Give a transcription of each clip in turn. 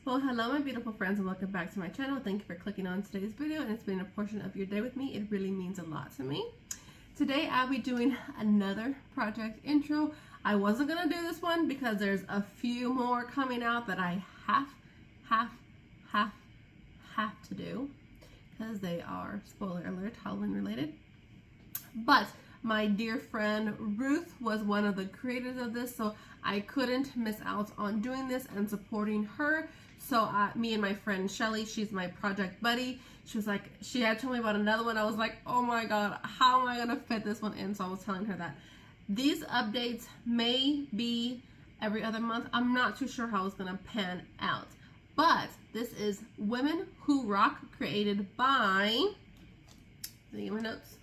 Well, hello my beautiful friends and welcome back to my channel. Thank you for clicking on today's video and spending a portion of your day with me. It really means a lot to me. Today I'll be doing another project intro. I wasn't going to do this one because there's a few more coming out that I have to do because they are, spoiler alert, Halloween related. But my dear friend Ruth was one of the creators of this, so I couldn't miss out on doing this and supporting her. So me and my friend Shelly, she's my project buddy, she was like, she had told me about another one. I was like, oh my god, how am I gonna fit this one in? So I was telling her that these updates may be every other month. I'm not too sure how it's gonna pan out, but this is Women Who Rock, created by, let me get my notes,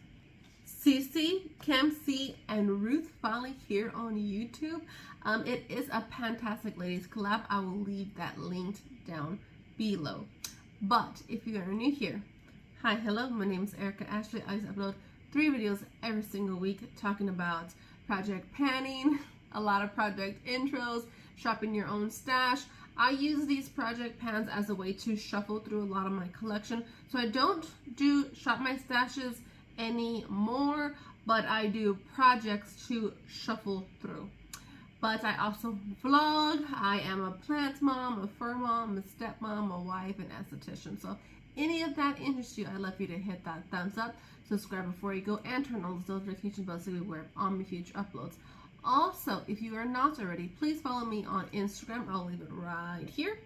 Cece, C, and Ruth Foley here on YouTube. It is a fantastic ladies collab. I will leave that linked down below. But if you are new here, hi, hello, my name is Erica Ashley. I upload 3 videos every single week talking about project panning, a lot of project intros, shopping your own stash. I use these project pans as a way to shuffle through a lot of my collection. So I don't do shop my stashes anymore, but I do projects to shuffle through. But I also vlog. I am a plant mom, a fur mom, a stepmom, a wife, an esthetician. So any of that interests you, I'd love you to hit that thumbs up, subscribe before you go, and turn on those notification bells so you aware of my future uploads. Also, if you are not already, please follow me on Instagram. I'll leave it right here.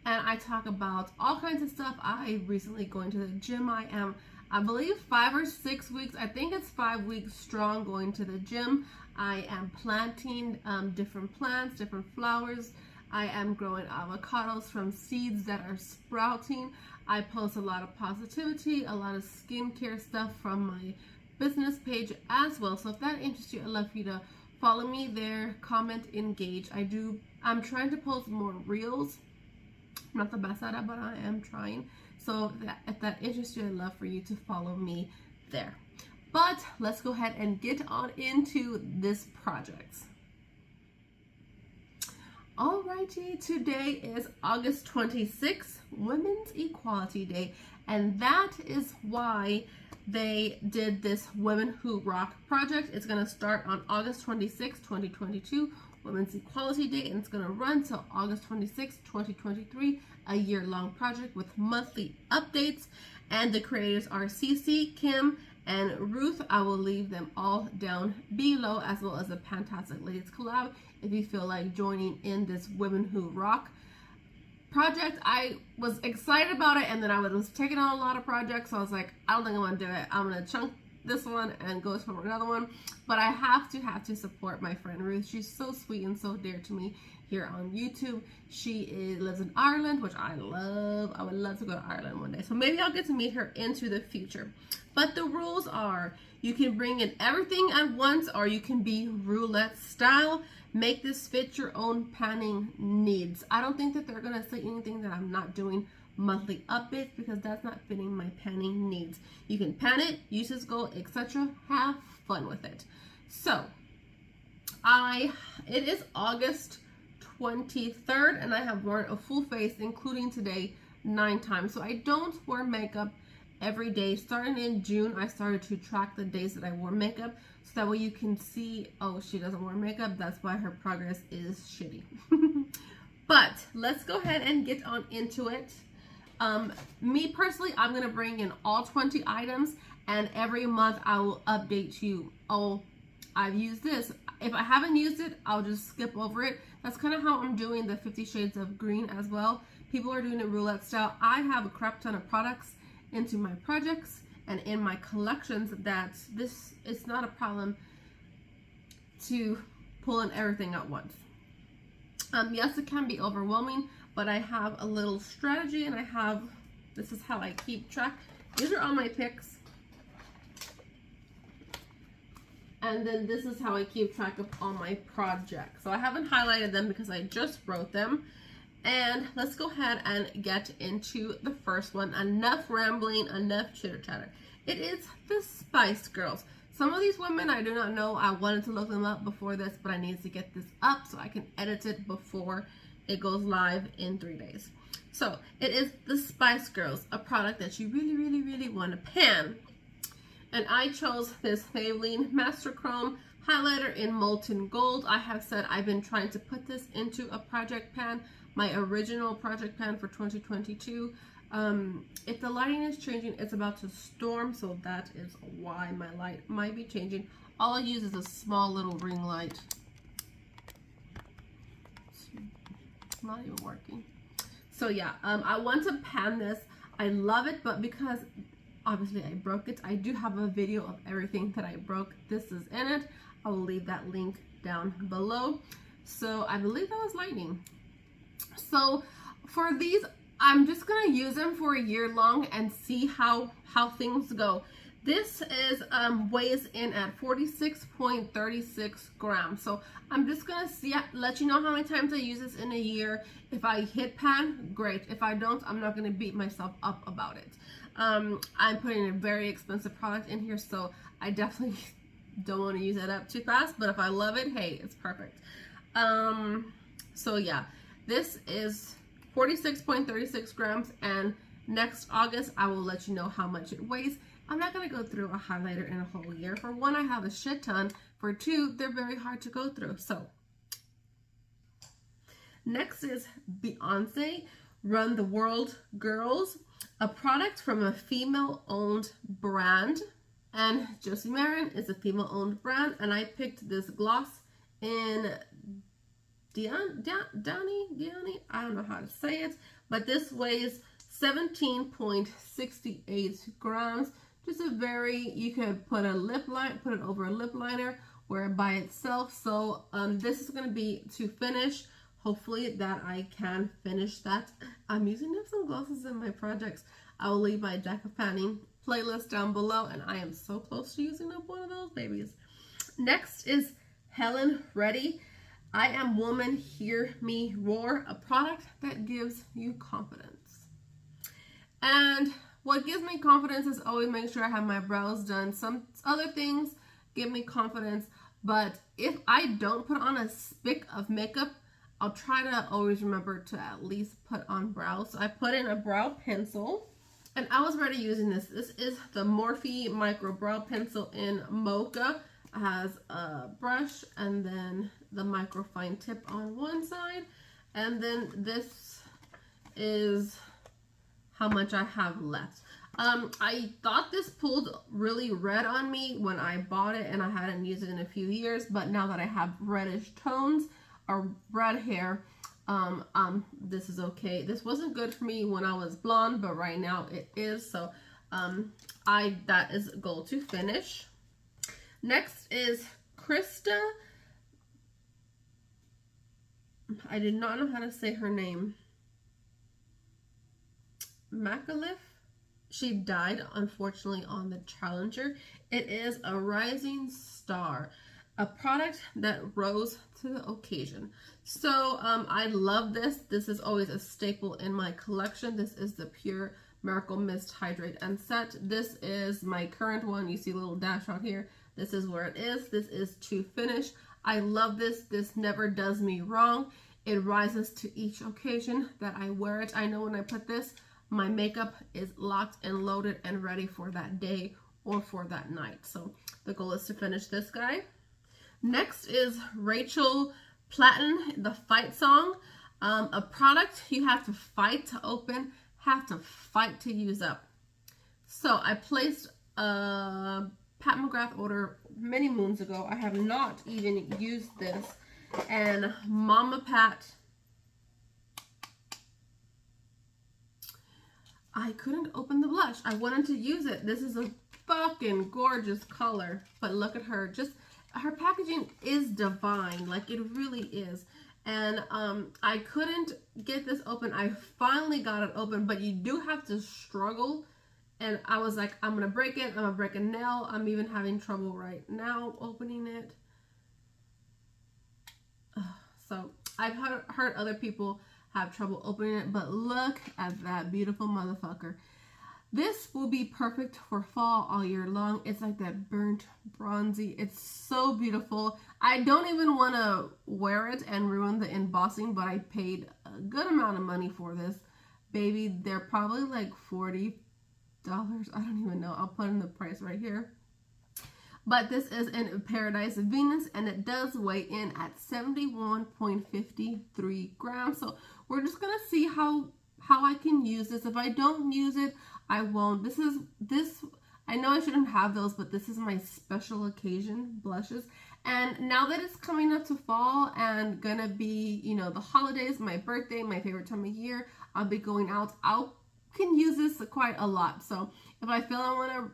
And I talk about all kinds of stuff. I recently going to the gym. I am, I believe, 5 or 6 weeks. I think it's 5 weeks strong going to the gym. I am planting different plants, different flowers. I am growing avocados from seeds that are sprouting. I post a lot of positivity, a lot of skincare stuff from my business page as well. So if that interests you, I'd love for you to follow me there, comment, engage. I'm trying to post more reels. I'm not the best at it, but I am trying. So if that interests you, I'd love for you to follow me there. But let's go ahead and get on into this project. Alrighty, today is August 26th, Women's Equality Day, and that is why they did this Women Who Rock project. It's going to start on August 26th, 2022, Women's Equality Day, and it's going to run till August 26th, 2023, a year-long project with monthly updates. And the creators are Cece, Kim, and Ruth. I will leave them all down below, as well as a fantastic ladies collab if you feel like joining in this Women Who Rock project. I was excited about it, and then I was taking on a lot of projects, so I was like, I don't think I want to do it. I'm going to chunk this one and go for another one. But I have to support my friend Ruth. She's so sweet and so dear to me here on YouTube. She lives in Ireland, which I love. I would love to go to Ireland one day. So maybe I'll get to meet her into the future. But the rules are, you can bring in everything at once, or you can be roulette style. Make this fit your own panning needs. I don't think that they're going to say anything that I'm not doing monthly updates, because that's not fitting my panning needs. You can pan it, use this gold, etc. Have fun with it. So, it is August 23rd, and I have worn a full face, including today, 9 times. So I don't wear makeup every day. Starting in June, I started to track the days that I wore makeup, so that way you can see, oh, she doesn't wear makeup. That's why her progress is shitty. But let's go ahead and get on into it. Me personally, I'm going to bring in all 20 items, and every month I will update you. Oh, I've used this. If I haven't used it, I'll just skip over it. That's kind of how I'm doing the 50 Shades of Green as well. People are doing it roulette style. I have a crap ton of products into my projects and in my collections that it's not a problem to pull in everything at once. Yes, it can be overwhelming, but I have a little strategy, and this is how I keep track. These are all my picks. And then this is how I keep track of all my projects. So I haven't highlighted them because I just wrote them. And let's go ahead and get into the first one. Enough rambling, enough chitter chatter. It is the Spice Girls. Some of these women I do not know. I wanted to look them up before this, but I needed to get this up so I can edit it before it goes live in 3 days. So it is the Spice Girls, a product that you really, really, really want to pan. And I chose this Maybelline Master Chrome highlighter in Molten Gold. I have said I've been trying to put this into a project pan, my original project pan for 2022. If the lighting is changing, it's about to storm, so that is why my light might be changing. All I use is a small little ring light. It's not even working. So yeah, I want to pan this. I love it, but because obviously I broke it, I do have a video of everything that I broke. This is in it. I will leave that link down below. So I believe that was lightning. So for these, I'm just gonna use them for a year long and see how things go. This is weighs in at 46.36 grams. So I'm just gonna let you know how many times I use this in a year. If I hit pan, great. If I don't, I'm not gonna beat myself up about it. I'm putting a very expensive product in here, so I definitely don't want to use it up too fast, but if I love it, hey, it's perfect. So yeah, this is 46.36 grams, and next August I will let you know how much it weighs. I'm not going to go through a highlighter in a whole year. For one, I have a shit ton. For two, they're very hard to go through. So next is Beyonce Run the World Girls, a product from a female-owned brand. And Josie Marin is a female-owned brand, and I picked this gloss in Diani, I don't know how to say it, but this weighs 17.68 grams. Just a very, you could put a lip line, put it over a lip liner, wear it by itself. So this is going to be to finish. Hopefully that I can finish that. I'm using some glosses in my projects. I will leave my Jack of Panning playlist down below, and I am so close to using up one of those babies. Next is Helen Reddy, I Am Woman, Hear Me Roar, a product that gives you confidence. And what gives me confidence is always make sure I have my brows done. Some other things give me confidence, but if I don't put on a spick of makeup, I'll try to always remember to at least put on brows. So I put in a brow pencil, and I was already using this. This is the Morphe Micro Brow Pencil in Mocha. It has a brush and then the micro fine tip on one side. And then this is how much I have left. I thought this pulled really red on me when I bought it, and I hadn't used it in a few years. But now that I have reddish tones or red hair, this is okay. This wasn't good for me when I was blonde, but right now it is. So that is a goal to finish. Next is Christa. I did not know how to say her name. McAuliffe. She died, unfortunately, on the Challenger. It is a rising star, a product that rose to the occasion. So I love this. This is always a staple in my collection. This is the Pure Miracle Mist Hydrate and Set. This is my current one. You see a little dash out here. This is where it is. This is to finish. I love this. This never does me wrong. It rises to each occasion that I wear it. I know when I put this, my makeup is locked and loaded and ready for that day or for that night. So the goal is to finish this guy. Next is Rachel Platten, the Fight Song. A product you have to fight to open, have to fight to use up. So I placed a Pat McGrath order many moons ago. I have not even used this. And Mama Pat, I couldn't open the blush. I wanted to use it. This is a fucking gorgeous color. But look at her. Just her packaging is divine. Like, it really is. And I couldn't get this open. I finally got it open, but you do have to struggle. And I was like, I'm gonna break it. I'm gonna break a nail. I'm even having trouble right now opening it. So I've heard other people have trouble opening it, but look at that beautiful motherfucker. This will be perfect for fall all year long. It's like that burnt bronzy. It's so beautiful. I don't even want to wear it and ruin the embossing, but I paid a good amount of money for this baby, they're probably like $40. I don't even know. I'll put in the price right here. But this is in Paradise Venus, and it does weigh in at 71.53 grams. So we're just gonna see how I can use this. If I don't use it, I won't. This, I know I shouldn't have those, but this is my special occasion blushes. And now that it's coming up to fall and gonna be, you know, the holidays, my birthday, my favorite time of year, I'll be going out. I can use this quite a lot. So if I feel I wanna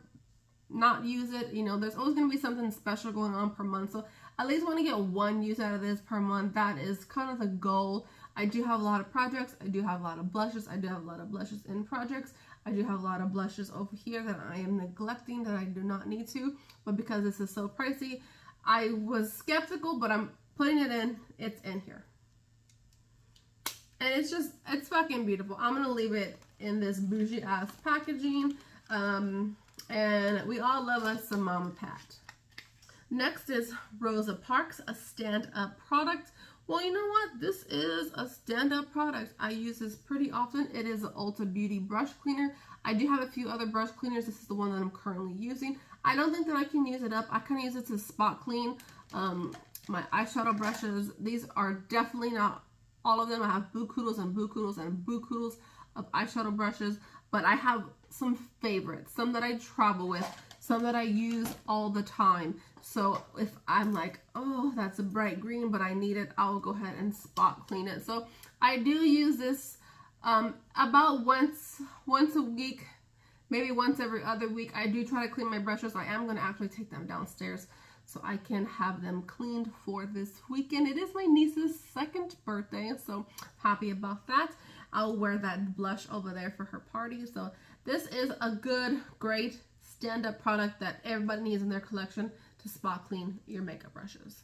not use it, you know, there's always going to be something special going on per month, so at least want to get one use out of this per month. That is kind of the goal. I do have a lot of projects, I do have a lot of blushes, I do have a lot of blushes in projects, I do have a lot of blushes over here that I am neglecting that I do not need to, but because this is so pricey, I was skeptical, but I'm putting it in. It's in here, and it's fucking beautiful. I'm gonna leave it in this bougie ass packaging. And we all love us some Mama Pat. Next is Rosa Parks, a stand-up product. Well, you know what? This is a stand-up product. I use this pretty often. It is an Ulta Beauty brush cleaner. I do have a few other brush cleaners. This is the one that I'm currently using. I don't think that I can use it up. I kind of use it to spot clean my eyeshadow brushes. These are definitely not all of them. I have bukudos and bukudos and bukudos of eyeshadow brushes, but I have some favorites, some that I travel with, some that I use all the time. So if I'm like, oh, that's a bright green, but I need it, I'll go ahead and spot clean it. So I do use this about once a week, maybe once every other week. I do try to clean my brushes. I am going to actually take them downstairs so I can have them cleaned for this weekend. It is my niece's 2nd birthday, so happy about that. I'll wear that blush over there for her party. So this is a good, great stand-up product that everybody needs in their collection to spot clean your makeup brushes.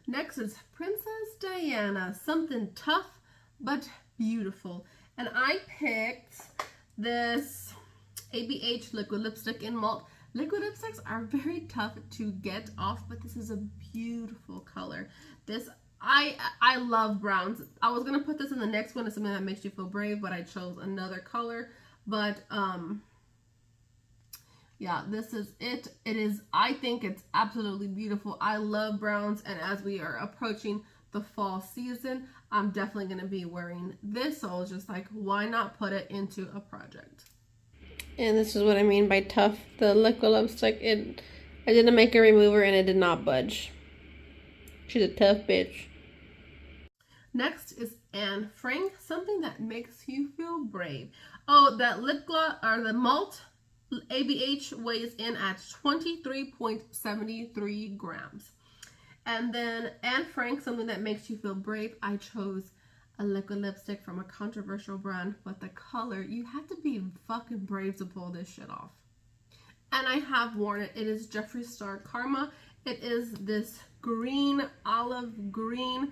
Next is Princess Diana, something tough but beautiful. And I picked this ABH liquid lipstick in malt. Liquid lipsticks are very tough to get off, but this is a beautiful color. This, I love browns. I was gonna put this in the next one as something that makes you feel brave, but I chose another color. But yeah, this is it. It is, I think it's absolutely beautiful. I love browns, and as we are approaching the fall season, I'm definitely gonna be wearing this. So I was just like, why not put it into a project? And this is what I mean by tough. The liquid lipstick, I didn't make a remover and it did not budge. She's a tough bitch. Next is Anne Frank, something that makes you feel brave. Oh, that lip gloss, or the malt ABH, weighs in at 23.73 grams. And then Anne Frank, something that makes you feel brave. I chose a liquid lipstick from a controversial brand, but the color, you have to be fucking brave to pull this shit off. And I have worn it. It is Jeffree Star Karma. It is this green, olive green.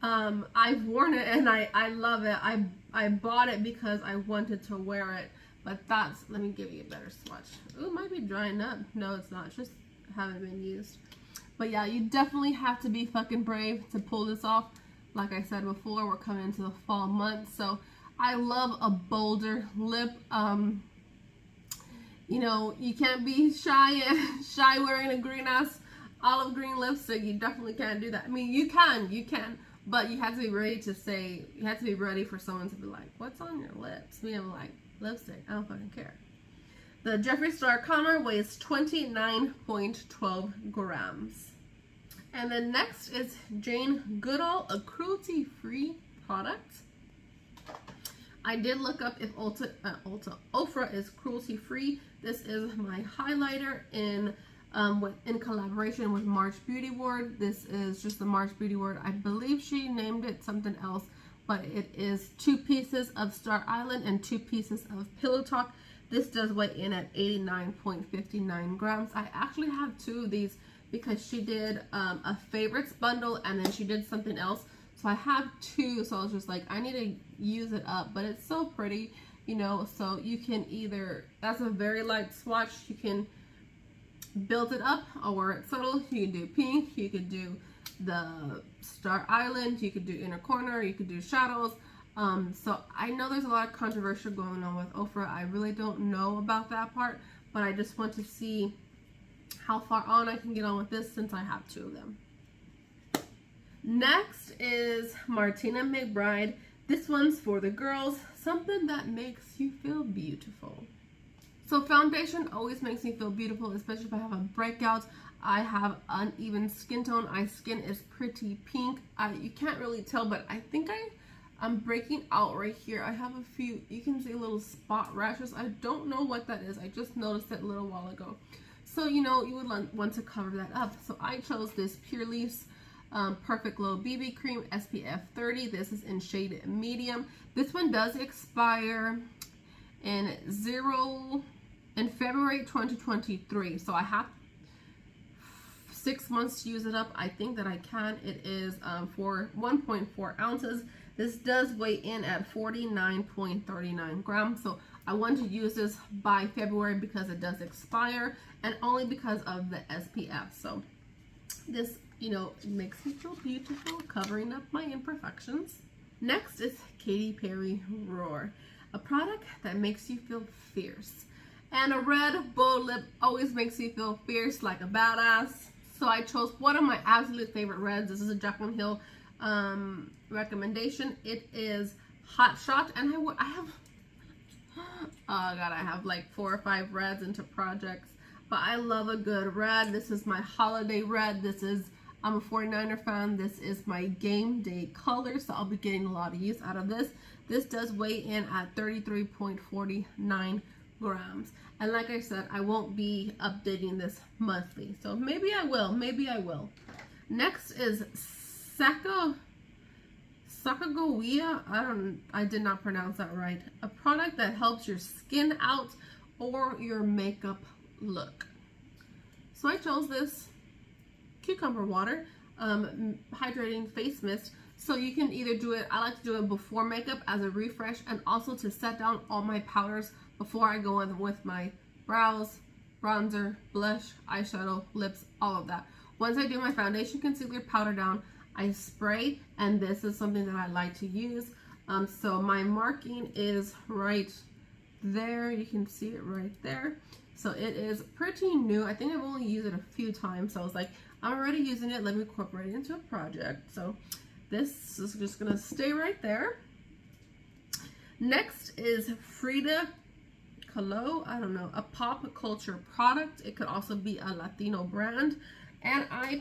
I've worn it and I love it. I bought it because I wanted to wear it, but that's, let me give you a better swatch. Ooh, it might be drying up. No, it's not. It's just haven't been used. But yeah, you definitely have to be fucking brave to pull this off. Like I said before, we're coming into the fall months, so I love a bolder lip. You know, you can't be shy wearing a green ass olive green lipstick. You definitely can't do that. I mean, you can, but you have to be ready to say, you have to be ready for someone to be like, what's on your lips? Me, I'm like, lipstick, I don't fucking care. The Jeffree Star Karma weighs 29.12 grams. And then next is Jane Goodall, a cruelty-free product. I did look up if Ofra is cruelty-free. This is my highlighter in collaboration with March Beauty World. This is just the March Beauty World. I believe she named it something else, but it is 2 pieces of Star Island and 2 pieces of Pillow Talk. This does weigh in at 89.59 grams. I actually have 2 of these because she did a favorites bundle and then she did something else. So I have 2, so I was just like, I need to use it up, but it's so pretty, you know, so you can either, that's a very light swatch, you can build it up or wear it subtle. You can do pink, you could do the Star Island, you could do inner corner, you could do shadows. So I know there's a lot of controversy going on with Ofra. I really don't know about that part, but I just want to see how far on I can get on with this since I have two of them. Next is Martina McBride. This one's for the girls, something that makes you feel beautiful. So foundation always makes me feel beautiful, especially if I have a breakout. I have uneven skin tone. My skin is pretty pink. You can't really tell, but I think I'm breaking out right here. I have a few, you can see little spot rashes. I don't know what that is. I just noticed it a little while ago. So, you know, you would want to cover that up. So I chose this Pure Leafs Perfect Glow BB Cream SPF 30. This is in shade medium. This one does expire in February 2023. So I have 6 months to use it up. I think that I can. It is for 1.4 ounces. This does weigh in at 49.39 grams. So I want to use this by February because it does expire, and only because of the SPF. So this, you know, makes me feel beautiful, covering up my imperfections. Next is Katy Perry Roar, a product that makes you feel fierce. And a red bold lip always makes you feel fierce, like a badass. So I chose one of my absolute favorite reds. This is a Jaclyn Hill recommendation. It is Hot Shot, and I have oh god, I have like 4 or 5 reds into projects, but I love a good red. This is my holiday red. This is, I'm a 49er fan. This is my game day color, so I'll be getting a lot of use out of this. This does weigh in at 33.49 grams, and like I said, I won't be updating this monthly, so maybe I will, maybe I will. Next is Sacagawea, I did not pronounce that right. A product that helps your skin out or your makeup look. So I chose this cucumber water hydrating face mist. So you can either do it, I like to do it before makeup as a refresh, and also to set down all my powders before I go in with my brows, bronzer, blush, eyeshadow, lips, all of that. Once I do my foundation, concealer, powder down, I spray, and this is something that I like to use. So my marking is right there. You can see it right there. So it is pretty new. I think I've only used it a few times. So I was like, I'm already using it. Let me incorporate it into a project. So this is just gonna stay right there. Next is Frida Kahlo. I don't know, a pop culture product. It could also be a Latino brand. And I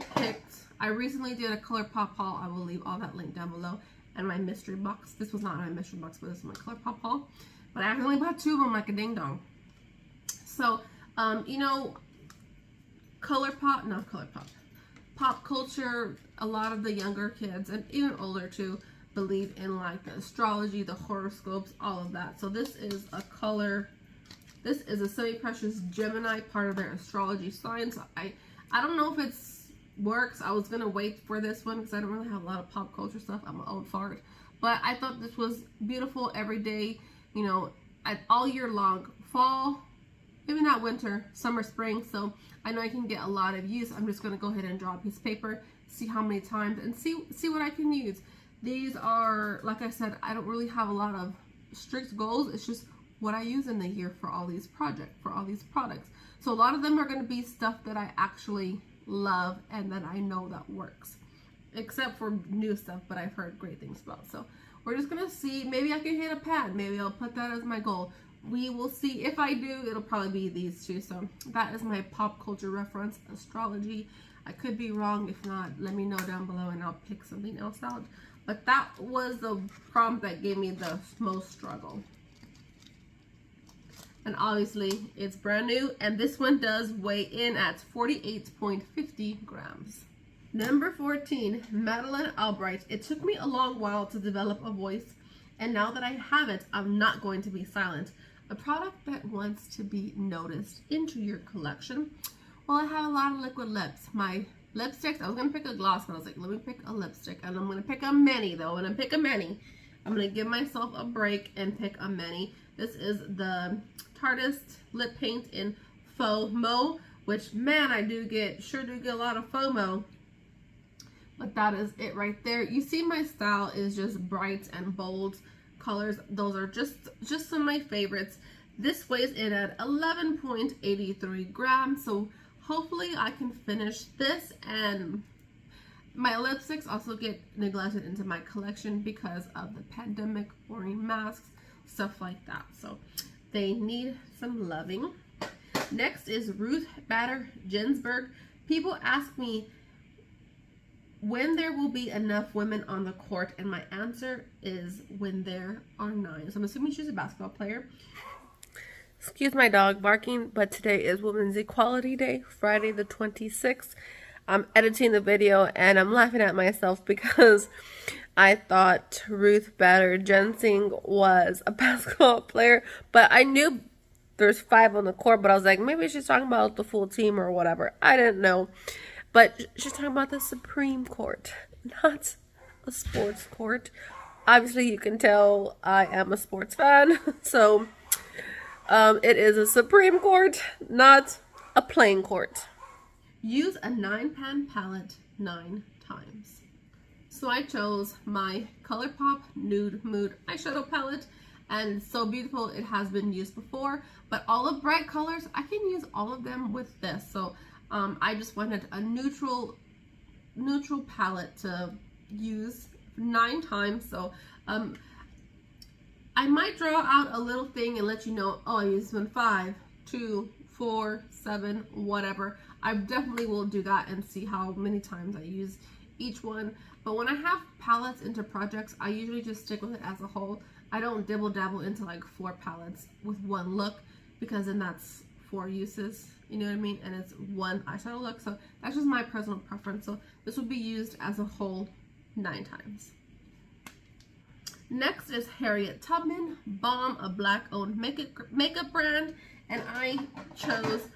recently did a ColourPop haul. I will leave all that link down below. And my mystery box. This was not my mystery box, but this is my ColourPop haul. But I accidentally bought 2 of them like a ding dong. So, you know, pop culture, a lot of the younger kids, and even older too, believe in like the astrology, the horoscopes, all of that. So this is a semi-precious Gemini, part of their astrology sign. So I don't know if it's works. I was gonna wait for this one because I don't really have a lot of pop culture stuff. I'm an old fart, but I thought this was beautiful every day, you know, all year long, fall, maybe not winter, summer, spring. So I know I can get a lot of use. I'm just gonna go ahead and draw a piece of paper, see how many times, and see what I can use. These are, like I said, I don't really have a lot of strict goals. It's just what I use in the year for all these projects, for all these products. So a lot of them are going to be stuff that I actually love and that I know that works, except for new stuff, but I've heard great things about. So we're just going to see. Maybe I can hit a pad. Maybe I'll put that as my goal. We will see. If I do, it'll probably be these two. So that is my pop culture reference, astrology. I could be wrong. If not, let me know down below and I'll pick something else out. But that was the prompt that gave me the most struggle. And obviously it's brand new, and this one does weigh in at 48.50 grams. Number 14, Madeleine Albright. It took me a long while to develop a voice, and now that I have it, I'm not going to be silent. A product that wants to be noticed into your collection. Well, I have a lot of liquid lips. My lipsticks, I was going to pick a gloss, but I was like, let me pick a lipstick, and I'm going to pick a mini though. When I pick a mini, I'm going to give myself a break and pick a mini. This is the Tarteist lip paint in Faux Mo, which, man, I sure do get a lot of FOMO. But that is it right there. You see my style is just bright and bold. colors. Those are just some of my favorites. This weighs in at 11.83 grams, so hopefully I can finish this. And my lipsticks also get neglected into my collection because of the pandemic, wearing masks, stuff like that. So they need some loving. Next is Ruth Bader Ginsburg. People ask me when there will be enough women on the court, and my answer is when there are 9. So I'm assuming she's a basketball player. Excuse my dog barking, but today is Women's Equality Day, Friday the 26th. I'm editing the video and I'm laughing at myself because I thought Ruth Bader Ginsburg was a basketball player, but I knew there's 5 on the court, but I was like, maybe she's talking about the full team or whatever. I didn't know. But she's talking about the Supreme Court, not a sports court. Obviously, you can tell I am a sports fan. So, it is a Supreme Court, not a playing court. Use a 9-pan palette 9 times. So I chose my ColourPop Nude Mood eyeshadow palette. And it's so beautiful. It has been used before. But all the bright colors, I can use all of them with this. So I just wanted a neutral palette to use 9 times. So I might draw out a little thing and let you know, oh, I used one 5, 2, 4, 7, whatever. I definitely will do that and see how many times I use each one. But when I have palettes into projects, I usually just stick with it as a whole. I don't dibble dabble into like 4 palettes with one look, because then that's 4 uses, you know what I mean? And it's one eyeshadow look. So that's just my personal preference. So this will be used as a whole 9 times. Next is Harriet Tubman Bomb, a black-owned makeup brand, and I chose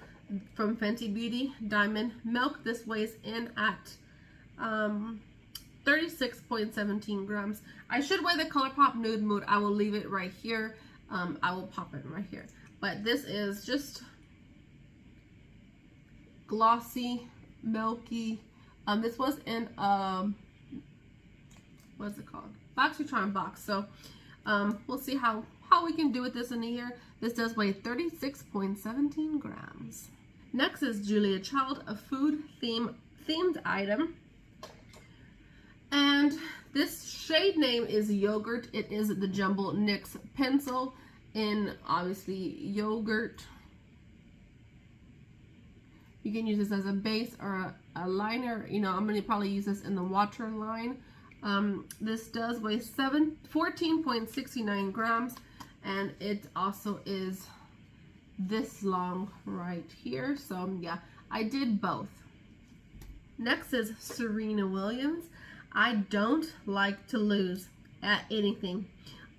from Fenty Beauty Diamond Milk. This weighs in at 36.17 grams. I should weigh the ColourPop Nude Mood. I will leave it right here. I will pop it right here. But this is just glossy, milky. This was in what's it called? BoxyCharm box. So we'll see how we can do with this in a year. This does weigh 36.17 grams. Next is Julia Child, a food themed item. And this shade name is Yogurt. It is the Jumbo NYX pencil in obviously yogurt. You can use this as a base or a liner. You know, I'm going to probably use this in the water line. This does weigh 14.69 grams, and it also is this long right here. So yeah, I did both. Next is Serena Williams. I don't like to lose at anything.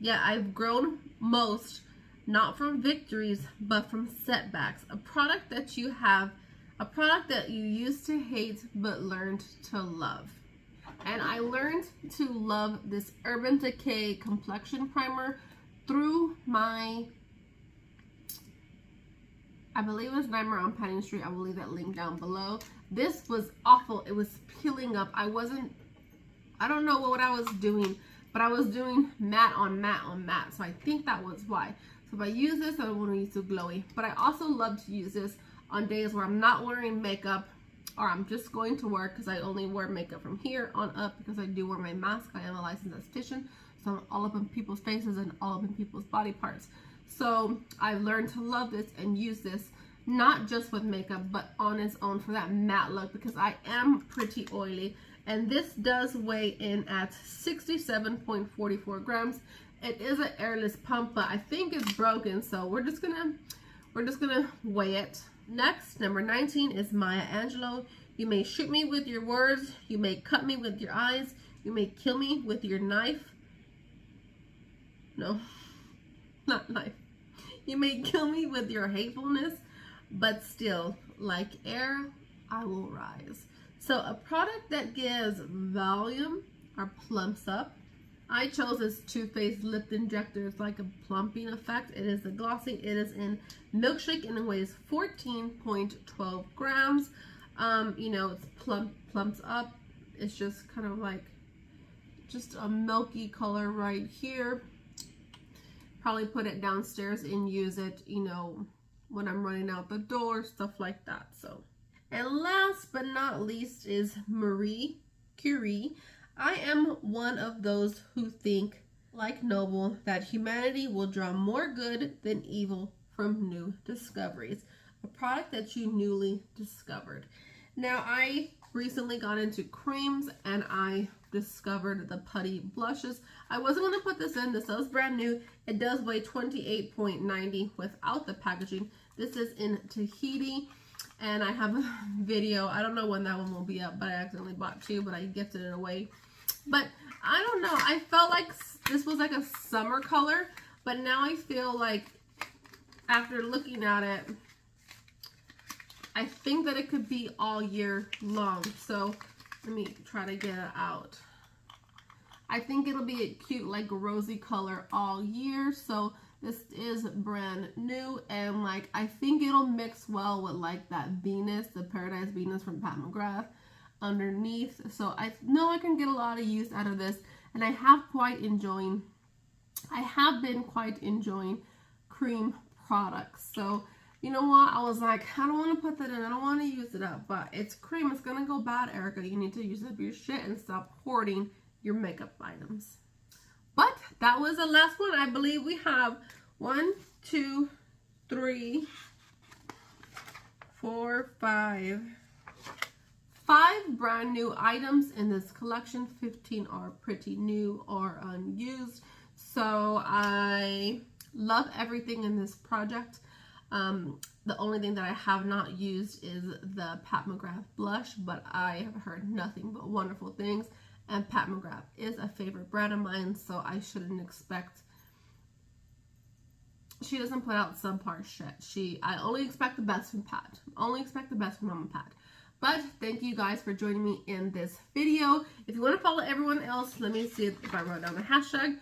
Yeah, I've grown most, not from victories, but from setbacks. A product that you have, a product that you used to hate but learned to love. And I learned to love this Urban Decay complexion primer through my, I believe it was Nightmare on Patton Street. I will leave that link down below. This was awful. It was peeling up. I don't know what I was doing, but I was doing matte on matte on matte. So I think that was why. So if I use this, I don't want to use too glowy. But I also love to use this on days where I'm not wearing makeup, or I'm just going to work, because I only wear makeup from here on up because I do wear my mask. I am a licensed esthetician, so I'm all up in people's faces and all up in people's body parts. So I've learned to love this and use this not just with makeup, but on its own for that matte look, because I am pretty oily. And this does weigh in at 67.44 grams. It is an airless pump, but I think it's broken, so we're just gonna weigh it. Next, number 19 is Maya Angelou. You may shoot me with your words. You may cut me with your eyes. You may kill me with your knife. No, not knife. You may kill me with your hatefulness, but still, like air, I will rise. So a product that gives volume or plumps up. I chose this Too Faced lip injector. It's like a plumping effect. It is a glossy. It is in Milkshake and it weighs 14.12 grams. You know, it's plumps up. It's just kind of like just a milky color right here. probably put it downstairs and use it, you know, when I'm running out the door, stuff like that. So, and last but not least is Marie Curie. I am one of those who think, like Noble, that humanity will draw more good than evil from new discoveries. A product that you newly discovered. Now, I recently got into creams and I discovered the putty blushes. I wasn't going to put this in. This is brand new. It does weigh 28.90 without the packaging. This is in Tahiti, and I have a video. I don't know when that one will be up, but I accidentally bought two, but I gifted it away. But I don't know. I felt like this was like a summer color, but now I feel like after looking at it, I think that it could be all year long. So let me try to get it out. I think it'll be a cute, like, rosy color all year. So this is brand new, and like I think it'll mix well with like that Venus, the Paradise Venus from Pat McGrath underneath. So I know I can get a lot of use out of this, and I have been quite enjoying cream products. So you know what, I was like, I don't want to put that in, I don't want to use it up, but it's cream, it's gonna go bad, Erica. You need to use up your shit and stop hoarding your makeup items. But that was the last one. I believe we have 1, 2, 3, 4, 5 brand new items in this collection. 15 are pretty new or unused. So I love everything in this project. The only thing that I have not used is the Pat McGrath blush, but I have heard nothing but wonderful things. And Pat McGrath is a favorite brand of mine, so I shouldn't expect. She doesn't put out subpar shit. I only expect the best from Pat. Only expect the best from Mama Pat. But thank you guys for joining me in this video. If you want to follow everyone else, let me see if I wrote down the hashtag.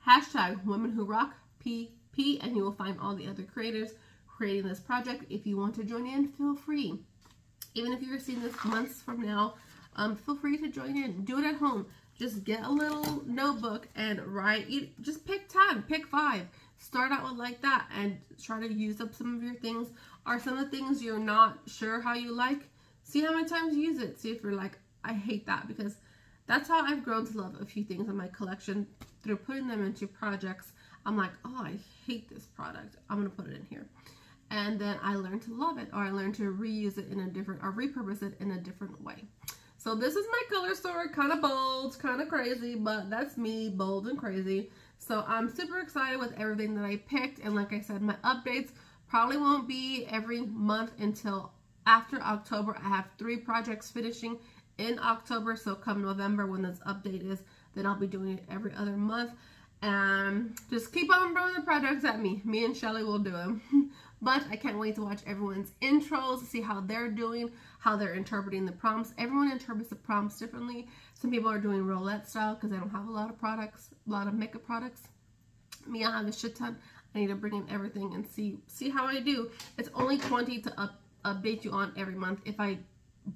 Hashtag Women Who Rock PP, and you will find all the other creators creating this project. If you want to join in, feel free. Even if you're seeing this months from now, feel free to join in. Do it at home. Just get a little notebook and write. Just pick 10, pick 5. Start out with like that and try to use up some of your things. Or some of the things you're not sure how you like, see how many times you use it. See if you're like, I hate that, because that's how I've grown to love a few things in my collection. Through putting them into projects, I'm like, oh, I hate this product, I'm gonna put it in here. And then I learned to love it, or I learned to reuse it in a different, or repurpose it in a different way. So this is my color story, kind of bold, kind of crazy, but that's me, bold and crazy. So I'm super excited with everything that I picked. And like I said, my updates probably won't be every month until after October. I have 3 projects finishing in October. So come November, when this update is, then I'll be doing it every other month. And just keep on throwing the projects at me. Me and Shelly will do them. But I can't wait to watch everyone's intros, see how they're doing, how they're interpreting the prompts. Everyone interprets the prompts differently. Some people are doing roulette style because I don't have a lot of products, a lot of makeup products. Me, I have a shit ton. I need to bring in everything and see how I do. It's only 20 to update you on every month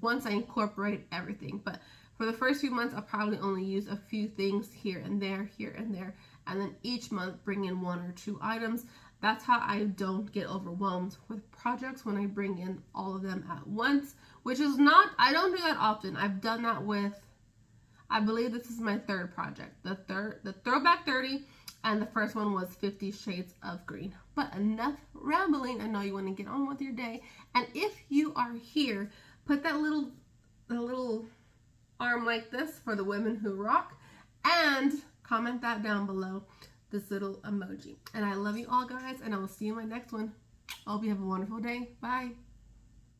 once I incorporate everything. But for the first few months, I'll probably only use a few things here and there, and then each month bring in 1 or 2 items. That's how I don't get overwhelmed with projects when I bring in all of them at once, which is not, I don't do that often. I've done that with, I believe this is my 3rd project, the Throwback 30, and the first one was 50 Shades of Green. But enough rambling. I know you want to get on with your day. And if you are here, put that little arm like this for the Women Who Rock, and comment that down below, this little emoji. And I love you all, guys, and I will see you in my next one. I hope you have a wonderful day. Bye.